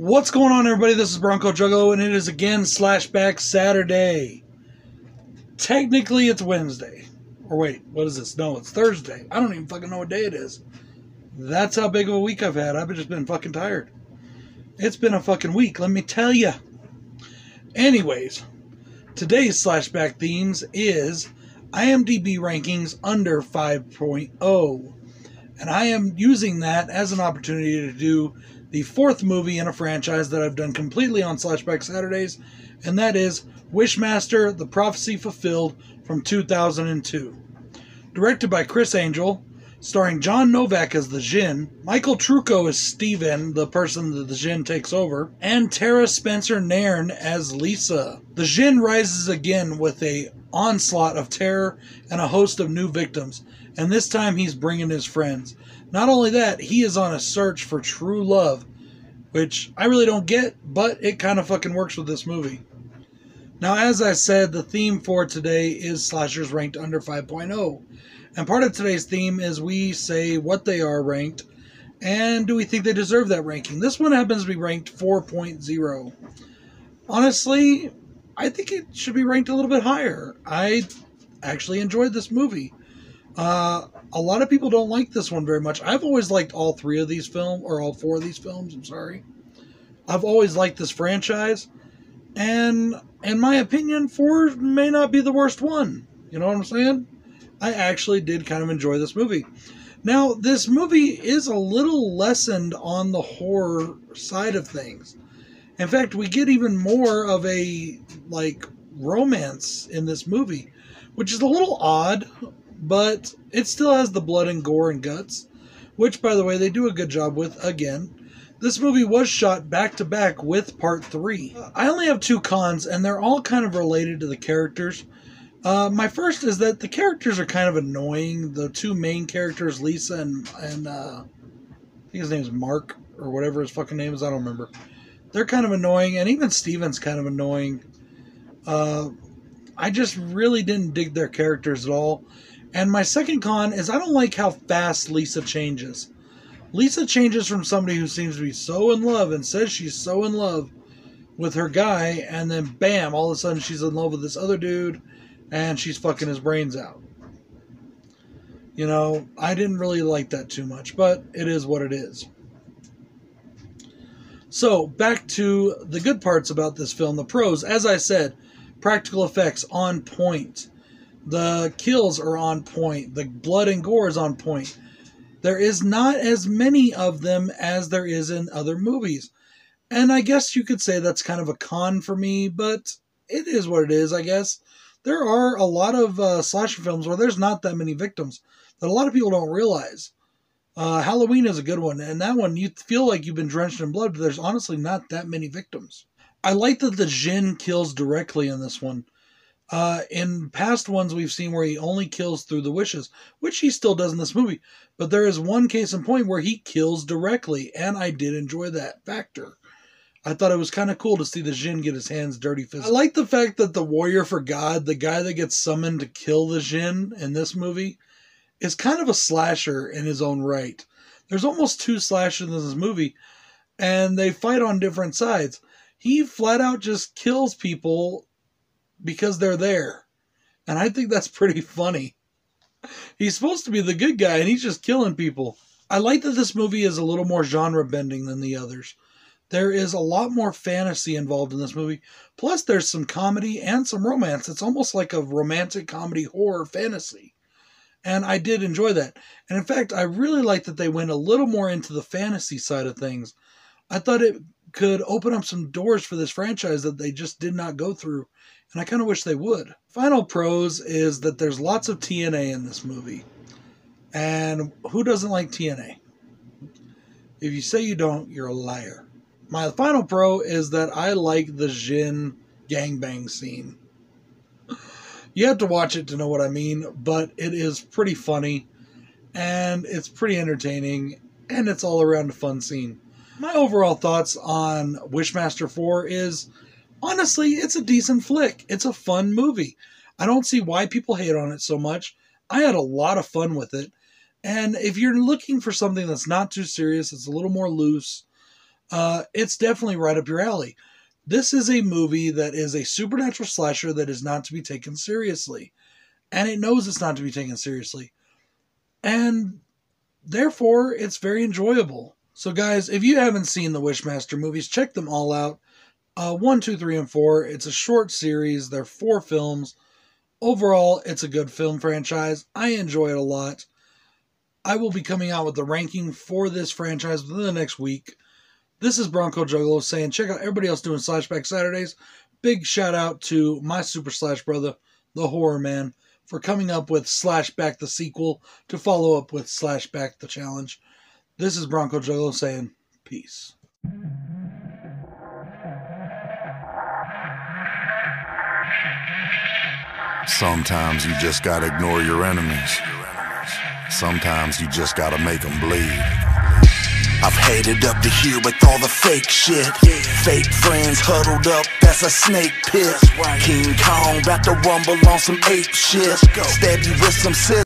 What's going on, everybody? This is Bronco Juggalo, and it is again Slashback Saturday. Technically, it's Wednesday. Or wait, what is this? No, it's Thursday. I don't even fucking know what day it is. That's how big of a week I've had. I've just been fucking tired. It's been a fucking week, let me tell ya. Anyways, today's Slashback themes is IMDb rankings under 5.0. And I am using that as an opportunity to do the fourth movie in a franchise that I've done completely on Slashback Saturdays, and that is Wishmaster, The Prophecy Fulfilled from 2002. Directed by Chris Angel, starring John Novak as the Djinn, Michael Trucco as Steven, the person that the Djinn takes over, and Tara Spencer Nairn as Lisa. The Djinn rises again with a onslaught of terror and a host of new victims, and this time he's bringing his friends. Not only that, he is on a search for true love, which I really don't get, but it kind of fucking works with this movie. Now, as I said, the theme for today is slashers ranked under 5.0. And part of today's theme is we say what they are ranked, and do we think they deserve that ranking. This one happens to be ranked 4.0. Honestly, I think it should be ranked a little bit higher. I actually enjoyed this movie. A lot of people don't like this one very much. I've always liked all three of these films, or all four of these films, I'm sorry. I've always liked this franchise, and in my opinion, 4 may not be the worst one. You know what I'm saying? I actually did kind of enjoy this movie. Now, this movie is a little lessened on the horror side of things. In fact, we get even more of a, romance in this movie, which is a little odd, but it still has the blood and gore and guts, which, by the way, they do a good job with again. This movie was shot back-to-back with Part 3. I only have 2 cons, and they're all kind of related to the characters. My first is that the characters are kind of annoying. The 2 main characters, Lisa and I think his name's Mark, or whatever his fucking name is, I don't remember. They're kind of annoying, and even Steven's kind of annoying. I just really didn't dig their characters at all. And my second con is I don't like how fast Lisa changes. Lisa changes from somebody who seems to be so in love and says she's so in love with her guy, and then bam, all of a sudden she's in love with this other dude, and she's fucking his brains out. You know, I didn't really like that too much, but it is what it is. So, back to the good parts about this film, the pros. As I said, practical effects on point. The kills are on point. The blood and gore is on point. There is not as many of them as there is in other movies. And I guess you could say that's kind of a con for me, but it is what it is, I guess. There are a lot of slasher films where there's not that many victims that a lot of people don't realize. Halloween is a good one, and that one you feel like you've been drenched in blood, but there's honestly not that many victims. I like that the Djinn kills directly in this one. In past ones we've seen where he only kills through the wishes, which he still does in this movie. But there is one case in point where he kills directly, and I did enjoy that factor. I thought it was kind of cool to see the Djinn get his hands dirty physically. I like the fact that the warrior for God, the guy that gets summoned to kill the Djinn in this movie, is kind of a slasher in his own right. There's almost 2 slashers in this movie, and they fight on different sides. He flat out just kills people because they're there. And I think that's pretty funny. He's supposed to be the good guy, and he's just killing people. I like that this movie is a little more genre-bending than the others. There is a lot more fantasy involved in this movie. Plus, there's some comedy and some romance. It's almost like a romantic comedy horror fantasy. And I did enjoy that. And in fact, I really like that they went a little more into the fantasy side of things. I thought it could open up some doors for this franchise that they just did not go through. And I kind of wish they would. Final pros is that there's lots of TNA in this movie. And who doesn't like TNA? If you say you don't, you're a liar. My final pro is that I like the Djinn gangbang scene. You have to watch it to know what I mean, but it is pretty funny, and it's pretty entertaining, and it's all around a fun scene. My overall thoughts on Wishmaster 4 is, honestly, it's a decent flick. It's a fun movie. I don't see why people hate on it so much. I had a lot of fun with it, and if you're looking for something that's not too serious, it's a little more loose, it's definitely right up your alley. This is a movie that is a supernatural slasher that is not to be taken seriously. And it knows it's not to be taken seriously. And therefore, it's very enjoyable. So guys, if you haven't seen the Wishmaster movies, check them all out. 1, 2, 3, and 4. It's a short series. They're 4 films. Overall, it's a good film franchise. I enjoy it a lot. I will be coming out with the ranking for this franchise within the next week. This is Bronco Juggalo saying check out everybody else doing Slashback Saturdays. Big shout out to my super slash brother, the Horror Man, for coming up with Slashback the sequel to follow up with Slashback the challenge. This is Bronco Juggalo saying peace. Sometimes you just gotta ignore your enemies. Sometimes you just gotta make them bleed. I've headed up to here with all the fake shit. Fake friends huddled up, that's a snake pit. King Kong about to rumble on some ape shit. Stab you with some